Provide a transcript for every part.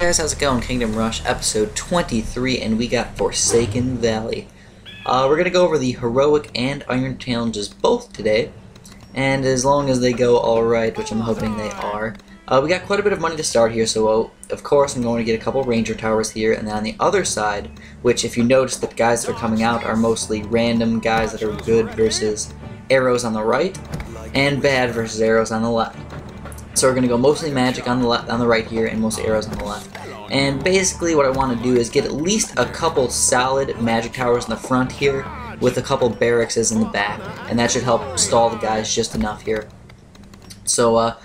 Guys, how's it going? Kingdom Rush episode 23, and we got Forsaken Valley. We're gonna go over the Heroic and Iron challenges both today, and as long as they go alright, which I'm hoping they are, we got quite a bit of money to start here, so of course I'm going to get a couple Ranger Towers here, and then on the other side, which if you notice the guys that are coming out are mostly random guys that are good versus arrows on the right, and bad versus arrows on the left. So we're going to go mostly magic on the left, on the right here, and mostly arrows on the left. And basically what I want to do is get at least a couple solid magic towers in the front here, with a couple barracks in the back, and that should help stall the guys just enough here. So I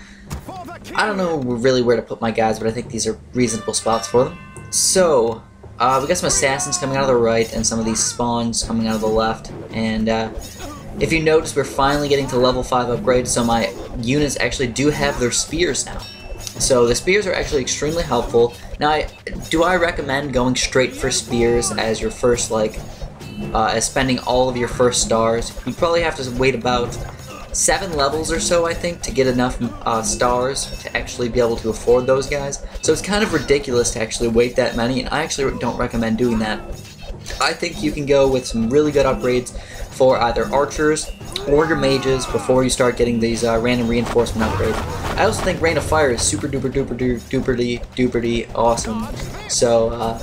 don't know really where to put my guys, but I think these are reasonable spots for them. So we got some assassins coming out of the right, and some of these spawns coming out of the left, and if you notice, we're finally getting to level 5 upgrades, so my units actually do have their spears now. So the spears are actually extremely helpful. Now, do I recommend going straight for spears as your first, as spending all of your first stars? You'd probably have to wait about 7 levels or so, I think, to get enough stars to actually be able to afford those guys. So it's kind of ridiculous to actually wait that many, and I actually don't recommend doing that. I think you can go with some really good upgrades for either archers or your mages before you start getting these random reinforcement upgrades. I also think Rain of Fire is super duper duper awesome. So,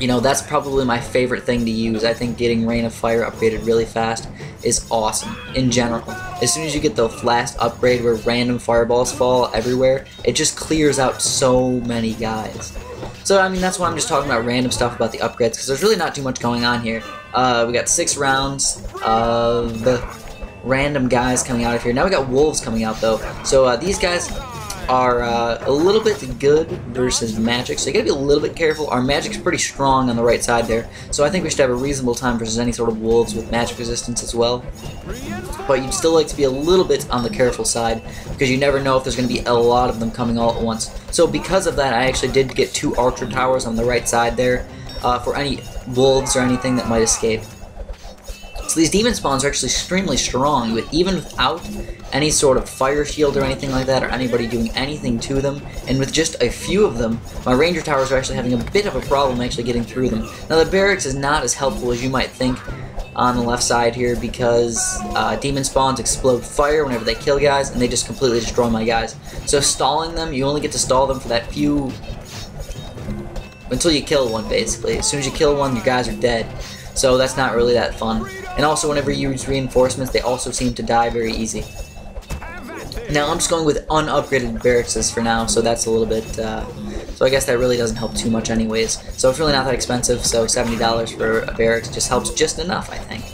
you know, that's probably my favorite thing to use. I think getting Rain of Fire upgraded really fast is awesome in general. As soon as you get the last upgrade where random fireballs fall everywhere, it just clears out so many guys. So, I mean, that's why I'm just talking about random stuff about the upgrades, because there's really not too much going on here. We got 6 rounds of the random guys coming out of here. Now we got wolves coming out, though. So, these guys are a little bit good versus magic, so you gotta be a little bit careful. Our magic's pretty strong on the right side there, so I think we should have a reasonable time versus any sort of wolves with magic resistance as well. But you'd still like to be a little bit on the careful side, because you never know if there's going to be a lot of them coming all at once. So because of that, I actually did get 2 archer towers on the right side there, for any wolves or anything that might escape. So these demon spawns are actually extremely strong, but even without any sort of fire shield or anything like that, or anybody doing anything to them, and with just a few of them, my ranger towers are actually having a bit of a problem actually getting through them. Now the barracks is not as helpful as you might think on the left side here, because demon spawns explode fire whenever they kill guys, and they just completely destroy my guys. So stalling them, you only get to stall them for that few until you kill one, basically. As soon as you kill one, your guys are dead. So that's not really that fun. And also, whenever you use reinforcements, they also seem to die very easy. Now, I'm just going with unupgraded barracks for now, so that's a little bit, so I guess that really doesn't help too much anyways. So it's really not that expensive, so $70 for a barracks just helps just enough, I think.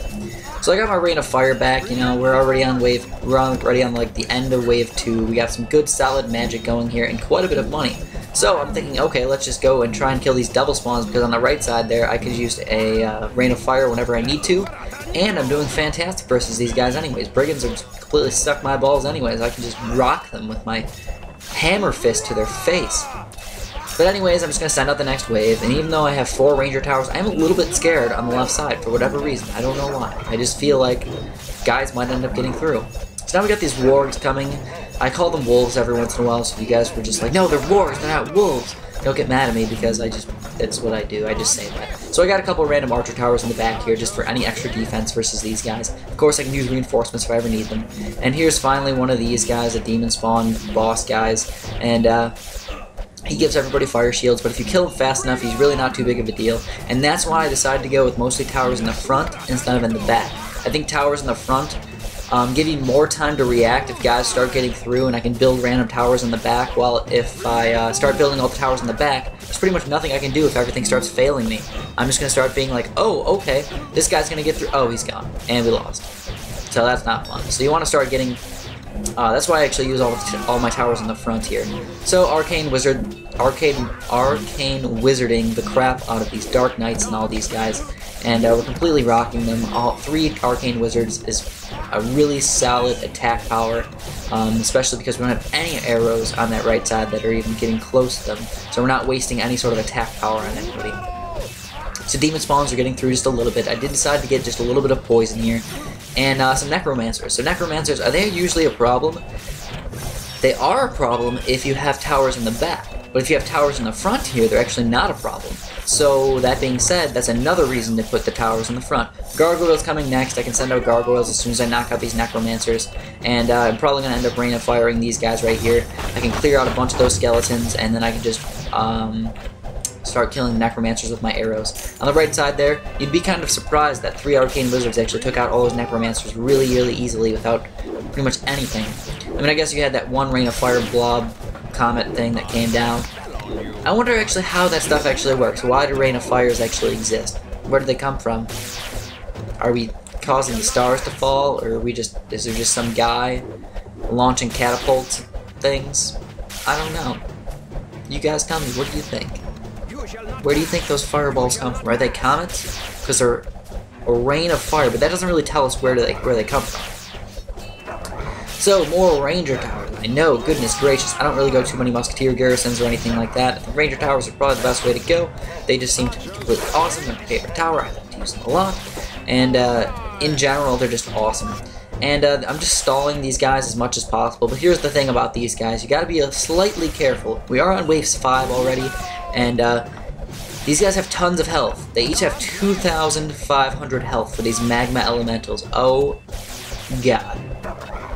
So I got my Rain of Fire back, you know, we're already on like the end of wave 2. We got some good solid magic going here and quite a bit of money. So I'm thinking, okay, let's just go and try and kill these devil spawns, because on the right side there I could use a Rain of Fire whenever I need to, and I'm doing fantastic versus these guys anyways. Brigands are completely stuck my balls anyways. I can just rock them with my hammer fist to their face. But anyways, I'm just going to send out the next wave, and even though I have 4 ranger towers, I'm a little bit scared on the left side for whatever reason. I don't know why. I just feel like guys might end up getting through. So now we got these wargs coming. I call them wolves every once in a while, so you guys were just like, no, they're wargs, they're not wolves. Don't get mad at me, because that's what I do, I just say that. So I got a couple of random archer towers in the back here, just for any extra defense versus these guys. Of course, I can use reinforcements if I ever need them. And here's finally one of these guys, a demon spawn boss guys, and he gives everybody fire shields, but if you kill him fast enough, he's really not too big of a deal. And that's why I decided to go with mostly towers in the front instead of in the back. I think towers in the front give you more time to react if guys start getting through, and I can build random towers in the back, while if I start building all the towers in the back, there's pretty much nothing I can do if everything starts failing me. I'm just going to start being like, oh, okay, this guy's going to get through. Oh, he's gone. And we lost. So that's not fun. So you want to start getting... that's why I actually use all my towers in the front here. So arcane wizarding the crap out of these dark knights and all these guys, and we're completely rocking them. All 3 arcane wizards is a really solid attack power, especially because we don't have any arrows on that right side that are even getting close to them, so we're not wasting any sort of attack power on anybody. So demon spawns are getting through just a little bit. I did decide to get just a little bit of poison here, and some necromancers. So necromancers, are they usually a problem? They are a problem if you have towers in the back, But if you have towers in the front here, they're actually not a problem. So that being said, that's another reason to put the towers in the front. Gargoyles coming next. I can send out gargoyles as soon as I knock out these necromancers. And I'm probably going to end up rain of firing these guys right here. I can clear out a bunch of those skeletons, and then I can just start killing the necromancers with my arrows. On the right side there, you'd be kind of surprised that 3 arcane wizards actually took out all those necromancers really, really easily without pretty much anything. I mean, I guess you had that one rain of fire blob comet thing that came down. I wonder actually how that stuff actually works. Why do rain of fires actually exist? Where do they come from? Are we causing the stars to fall, or is there just some guy launching catapult things? I don't know. You guys tell me, what do you think? Where do you think those fireballs come from? Are they comets? Because they're a rain of fire, but that doesn't really tell us where they come from. So, more ranger towers. I know, goodness gracious, I don't really go too many musketeer garrisons or anything like that. The ranger towers are probably the best way to go. They just seem to be completely awesome. They're my favorite tower. I like to use them a lot. And in general, they're just awesome. And I'm just stalling these guys as much as possible. But here's the thing about these guys. You gotta be slightly careful. We are on wave 5 already. And these guys have tons of health. They each have 2,500 health for these magma elementals. Oh, God.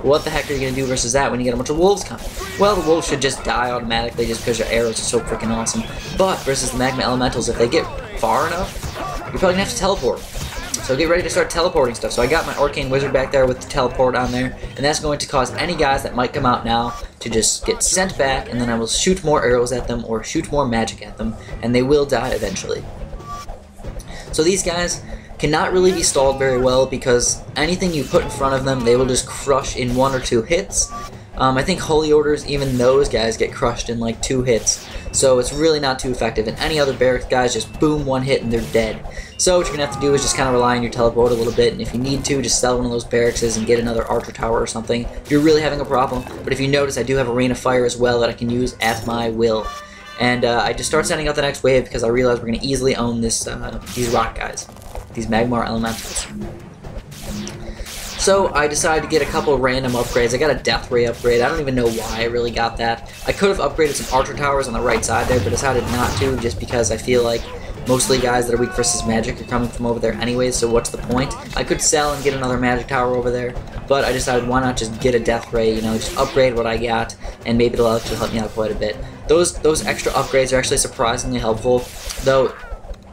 What the heck are you going to do versus that when you get a bunch of wolves coming? Well, the wolves should just die automatically just because your arrows are so freaking awesome. But versus the magma elementals, if they get far enough, you're probably going to have to teleport. So get ready to start teleporting stuff. So I got my arcane wizard back there with the teleport on there, and that's going to cause any guys that might come out now to just get sent back, and then I will shoot more arrows at them or shoot more magic at them, and they will die eventually. So these guys cannot really be stalled very well because anything you put in front of them, they will just crush in 1 or 2 hits. I think Holy Orders, even those guys get crushed in like 2 hits. So it's really not too effective. And any other barracks guys just boom, 1 hit and they're dead. So what you're going to have to do is just kind of rely on your teleport a little bit. And if you need to, just sell one of those barracks and get another archer tower or something if you're really having a problem. But if you notice, I do have a rain of fire as well that I can use at my will. And I just start sending out the next wave because I realize we're going to easily own this these rock guys. These Magmar Elementals. So I decided to get a couple random upgrades. I got a Death Ray upgrade. I don't even know why I really got that. I could have upgraded some Archer Towers on the right side there, but decided not to just because I feel like mostly guys that are weak versus magic are coming from over there anyways, so what's the point? I could sell and get another magic tower over there, but I decided why not just get a Death Ray, you know, just upgrade what I got, and maybe it'll actually help me out quite a bit. Those extra upgrades are actually surprisingly helpful, though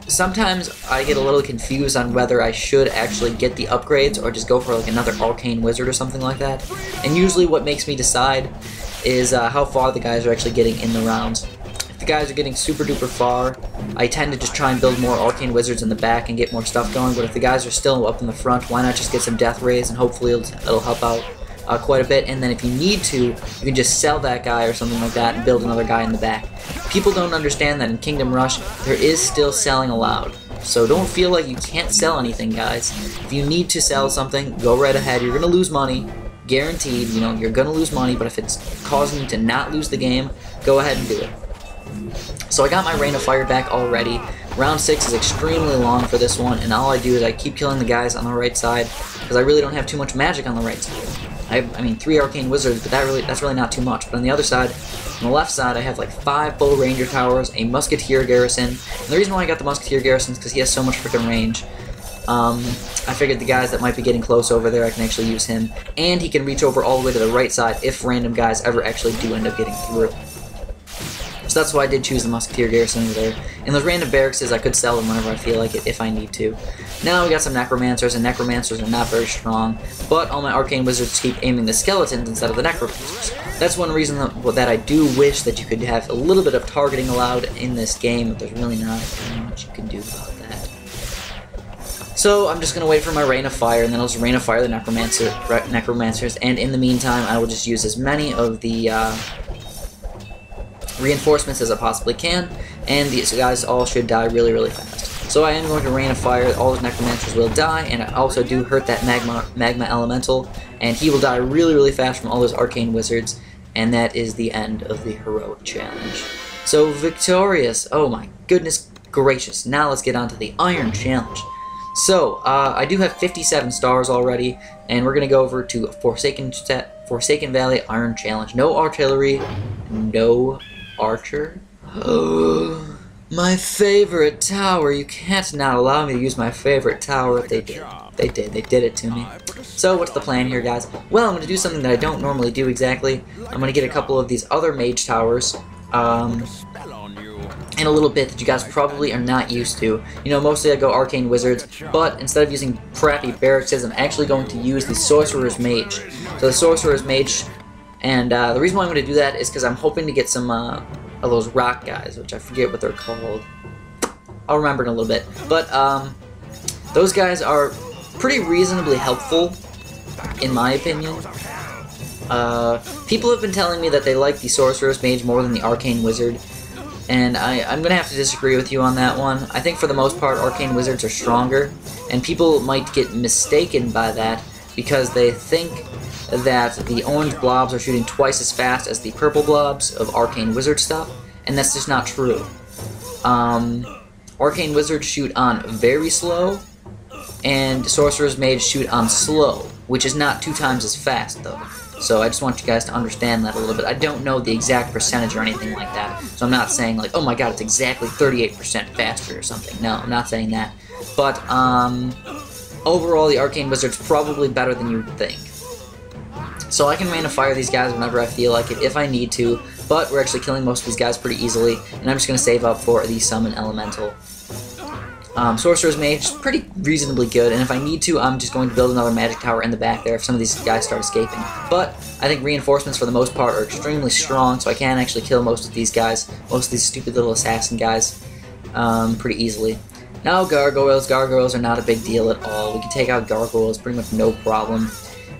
sometimes I get a little confused on whether I should actually get the upgrades or just go for like another arcane wizard or something like that. And usually what makes me decide is how far the guys are actually getting in the rounds. If the guys are getting super duper far, I tend to just try and build more arcane wizards in the back and get more stuff going. But if the guys are still up in the front, why not just get some death rays and hopefully it'll help out quite a bit. And then if you need to, you can just sell that guy or something like that and build another guy in the back. People don't understand that in Kingdom Rush, there is still selling allowed. So don't feel like you can't sell anything, guys. If you need to sell something, go right ahead. You're going to lose money. Guaranteed, you know, you're going to lose money, but if it's causing you to not lose the game, go ahead and do it. So I got my Rain of Fire back already. Round 6 is extremely long for this one, and all I do is I keep killing the guys on the right side, because I really don't have too much magic on the right side. I mean, 3 arcane wizards, but that's really not too much. But on the other side, on the left side, I have like 5 full ranger towers, a musketeer garrison. And the reason why I got the musketeer garrison is because he has so much freaking range. I figured the guys that might be getting close over there, I can actually use him. And he can reach over all the way to the right side if random guys ever actually do end up getting through. So that's why I did choose the musketeer garrison over there. And those random barracks, I could sell them whenever I feel like it, if I need to. Now we got some necromancers, and necromancers are not very strong, but all my arcane wizards keep aiming the skeletons instead of the necromancers. That's one reason that I do wish that you could have a little bit of targeting allowed in this game, but there's really not very much you can do about that. So I'm just going to wait for my Rain of Fire, and then I'll just Rain of Fire the necromancers, and in the meantime I will just use as many of the reinforcements as I possibly can, and these guys all should die really, really fast. So I am going to Rain of Fire, all those necromancers will die, and I also do hurt that magma elemental, and he will die really, really fast from all those arcane wizards, and that is the end of the heroic challenge. So victorious, oh my goodness gracious, now let's get on to the Iron Challenge. So, I do have 57 stars already, and we're going to go over to Forsaken Valley Iron Challenge. No artillery, no archer. My favorite tower. You can't not allow me to use my favorite tower. They did. They did. They did it to me. So what's the plan here, guys? Well, I'm going to do something that I don't normally do exactly. I'm going to get a couple of these other mage towers. In a little bit that you guys probably are not used to. You know, mostly I go arcane wizards, but instead of using crappy barracks, I'm actually going to use the sorcerer's mage. So the sorcerer's mage, and the reason why I'm going to do that is because I'm hoping to get some of those rock guys, which I forget what they're called. I'll remember in a little bit. But those guys are pretty reasonably helpful, in my opinion. People have been telling me that they like the sorcerer's mage more than the arcane wizard. And I'm going to have to disagree with you on that one. I think for the most part, arcane wizards are stronger, and people might get mistaken by that because they think that the orange blobs are shooting twice as fast as the purple blobs of arcane wizard stuff, and that's just not true. Arcane wizards shoot on very slow, and sorcerer's mage shoot on slow, which is not 2 times as fast though. So I just want you guys to understand that a little bit. I don't know the exact percentage or anything like that. So I'm not saying like, oh my god, it's exactly 38% faster or something. No, I'm not saying that. But overall, the arcane wizard's probably better than you would think. So I can rain of fire these guys whenever I feel like it, if I need to. But we're actually killing most of these guys pretty easily. And I'm just going to save up for the summon elemental. Sorcerer's Mage is pretty reasonably good, and if I need to, I'm just going to build another magic tower in the back there if some of these guys start escaping. But I think reinforcements for the most part are extremely strong, so I can actually kill most of these guys, most of these stupid little assassin guys, pretty easily. Now gargoyles. Gargoyles are not a big deal at all. We can take out gargoyles pretty much no problem.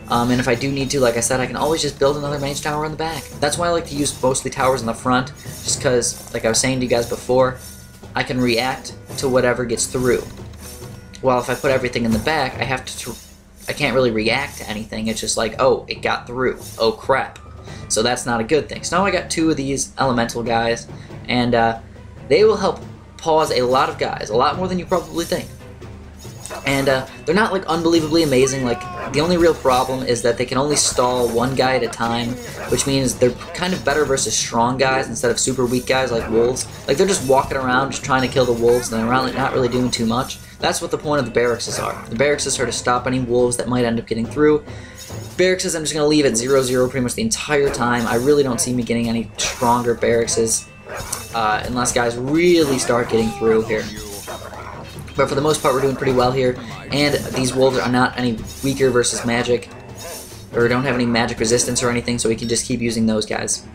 And if I do need to, like I said, I can always just build another mage tower in the back. That's why I like to use mostly towers in the front, just because, like I was saying to you guys before, I can react to whatever gets through. While if I put everything in the back, I can't really react to anything. It's just like, oh, it got through. Oh, crap. So that's not a good thing. So now I got 2 of these elemental guys, and they will help pause a lot of guys, a lot more than you probably think. And they're not like unbelievably amazing. Like, the only real problem is that they can only stall 1 guy at a time, which means they're kind of better versus strong guys instead of super weak guys like wolves. Like, they're just walking around just trying to kill the wolves, and they're not really doing too much. That's what the point of the barracks are. The barracks are to stop any wolves that might end up getting through. Barracks, I'm just going to leave at 0-0 pretty much the entire time. I really don't see me getting any stronger barracks unless guys really start getting through here. But for the most part, we're doing pretty well here, and these wolves are not any weaker versus magic, or don't have any magic resistance or anything, so we can just keep using those guys.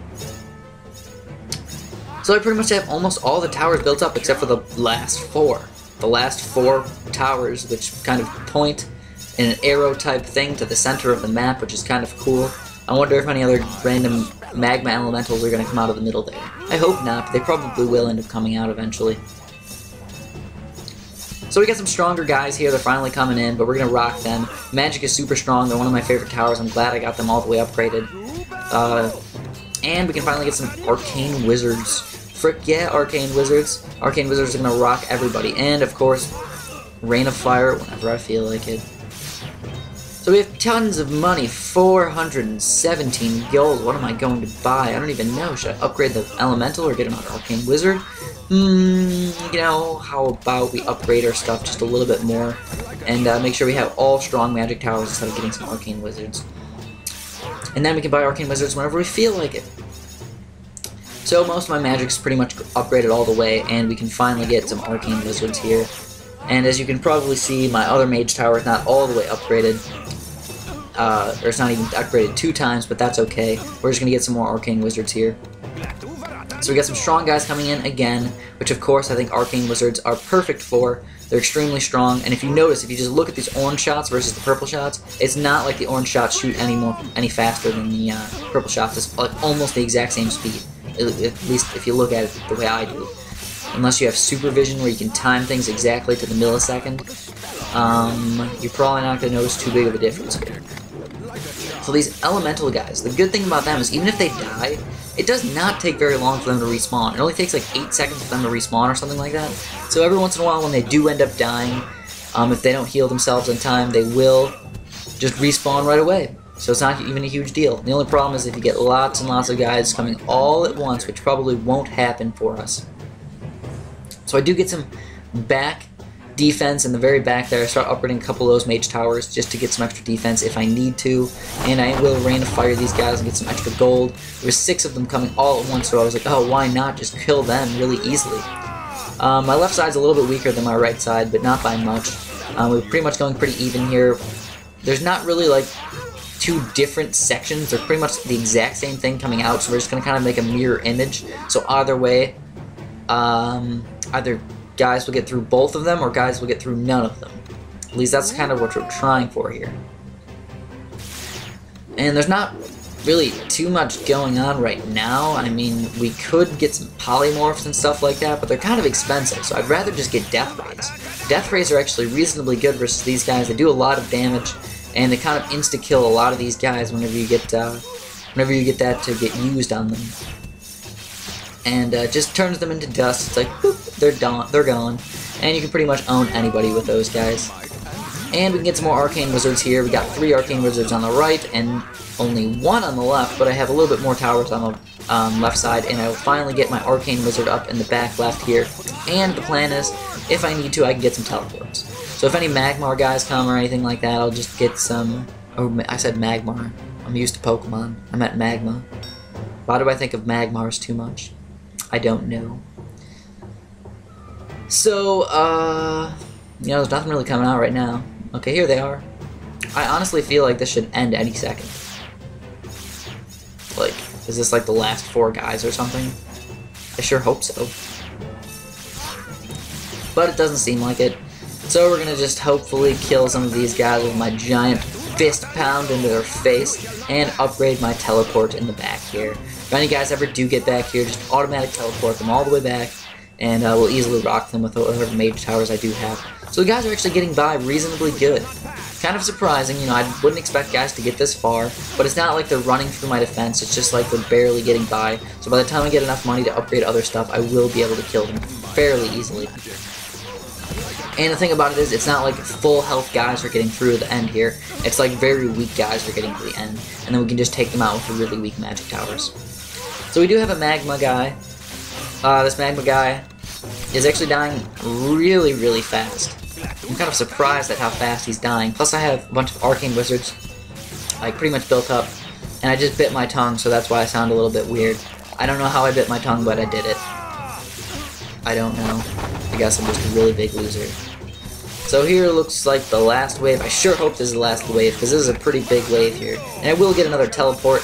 So I pretty much have almost all the towers built up except for the last 4. The last 4 towers, which kind of point in an arrow type thing to the center of the map, which is kind of cool. I wonder if any other random magma elementals are going to come out of the middle there. I hope not, but they probably will end up coming out eventually. So we got some stronger guys here. They're finally coming in, but we're going to rock them. Magic is super strong. They're one of my favorite towers. I'm glad I got them all the way upgraded. And we can finally get some arcane wizards. Frick yeah, arcane wizards. Arcane wizards are going to rock everybody. And, of course, rain of fire whenever I feel like it. So we have tons of money. 417 gold. What am I going to buy? I don't even know. Should I upgrade the elemental or get another arcane wizard? You know, how about we upgrade our stuff just a little bit more and make sure we have all strong magic towers instead of getting some arcane wizards. And then we can buy arcane wizards whenever we feel like it. So most of my magic's pretty much upgraded all the way, and we can finally get some arcane wizards here. And as you can probably see, my other mage tower is not all the way upgraded. Or it's not even upgraded 2 times, but that's okay. We're just going to get some more arcane wizards here. So we got some strong guys coming in again, which of course I think arcane wizards are perfect for. They're extremely strong, and if you notice, if you just look at these orange shots versus the purple shots, it's not like the orange shots shoot any faster than the purple shots. It's like almost the exact same speed, at least if you look at it the way I do. Unless you have supervision where you can time things exactly to the millisecond, you're probably not going to notice too big of a difference here. So these elemental guys, the good thing about them is even if they die, it does not take very long for them to respawn. It only takes like 8 seconds for them to respawn or something like that. So every once in a while when they do end up dying, if they don't heal themselves in time, they will just respawn right away. So it's not even a huge deal. The only problem is if you get lots and lots of guys coming all at once, which probably won't happen for us. So I do get some back defense in the very back there. I start upgrading a couple of those mage towers just to get some extra defense if I need to. And I will rain of fire these guys and get some extra gold. There was 6 of them coming all at once, so I was like, oh, why not just kill them really easily? My left side's a little bit weaker than my right side, but not by much. We're pretty much going pretty even here. There's not really like 2 different sections. They're pretty much the exact same thing coming out, so we're just going to kind of make a mirror image. So either way, either guys will get through both of them or guys will get through none of them. At least that's kind of what we're trying for here. And there's not really too much going on right now. I mean, we could get some polymorphs and stuff like that, but they're kind of expensive, so I'd rather just get death rays. Death rays are actually reasonably good versus these guys. They do a lot of damage, and they kind of insta-kill a lot of these guys whenever you get that to get used on them. And just turns them into dust. It's like, boop, they're gone. And you can pretty much own anybody with those guys. And we can get some more arcane wizards here. We got 3 arcane wizards on the right and only 1 on the left, but I have a little bit more towers on the left side, and I will finally get my arcane wizard up in the back left here. And the plan is, if I need to, I can get some teleports. So if any Magmar guys come or anything like that, I'll just get some... Oh, I said Magmar. I'm used to Pokemon. I meant Magma. Why do I think of Magmars too much? I don't know. So, you know, there's nothing really coming out right now. Okay, here they are. I honestly feel like this should end any second. Like, is this like the last 4 guys or something? I sure hope so. But it doesn't seem like it. So we're gonna just hopefully kill some of these guys with my giant fist pound into their face and upgrade my teleport in the back here. If any guys ever do get back here, just automatic teleport them all the way back, and we'll easily rock them with whatever mage towers I do have. So the guys are actually getting by reasonably good. Kind of surprising, you know, I wouldn't expect guys to get this far, but it's not like they're running through my defense, it's just like they're barely getting by. So by the time I get enough money to upgrade other stuff, I will be able to kill them fairly easily. And the thing about it is, it's not like full health guys are getting through the end here. It's like very weak guys are getting to the end, and then we can just take them out with the really weak magic towers. So we do have a magma guy. This magma guy is actually dying really, really fast. I'm kind of surprised at how fast he's dying. Plus I have a bunch of arcane wizards, like pretty much built up, and I just bit my tongue, so that's why I sound a little bit weird. I don't know how I bit my tongue, but I did it. I don't know. I guess I'm just a really big loser. So here looks like the last wave. I sure hope this is the last wave, because this is a pretty big wave here. And I will get another teleport.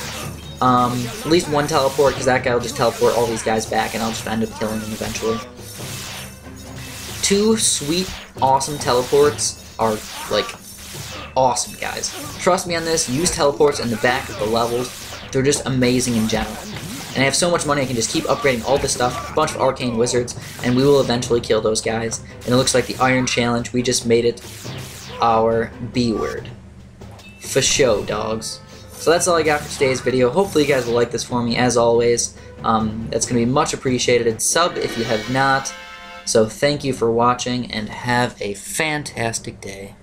At least 1 teleport, because that guy will just teleport all these guys back, and I'll just end up killing them eventually. 2 sweet, awesome teleports are, like, awesome, guys. Trust me on this, use teleports in the back of the levels. They're just amazing in general. And I have so much money I can just keep upgrading all this stuff, a bunch of arcane wizards, and we will eventually kill those guys. And it looks like the Iron Challenge, we just made it our B word. For show, dogs. So that's all I got for today's video. Hopefully you guys will like this for me, as always. That's going to be much appreciated. Sub if you have not. So thank you for watching, and have a fantastic day.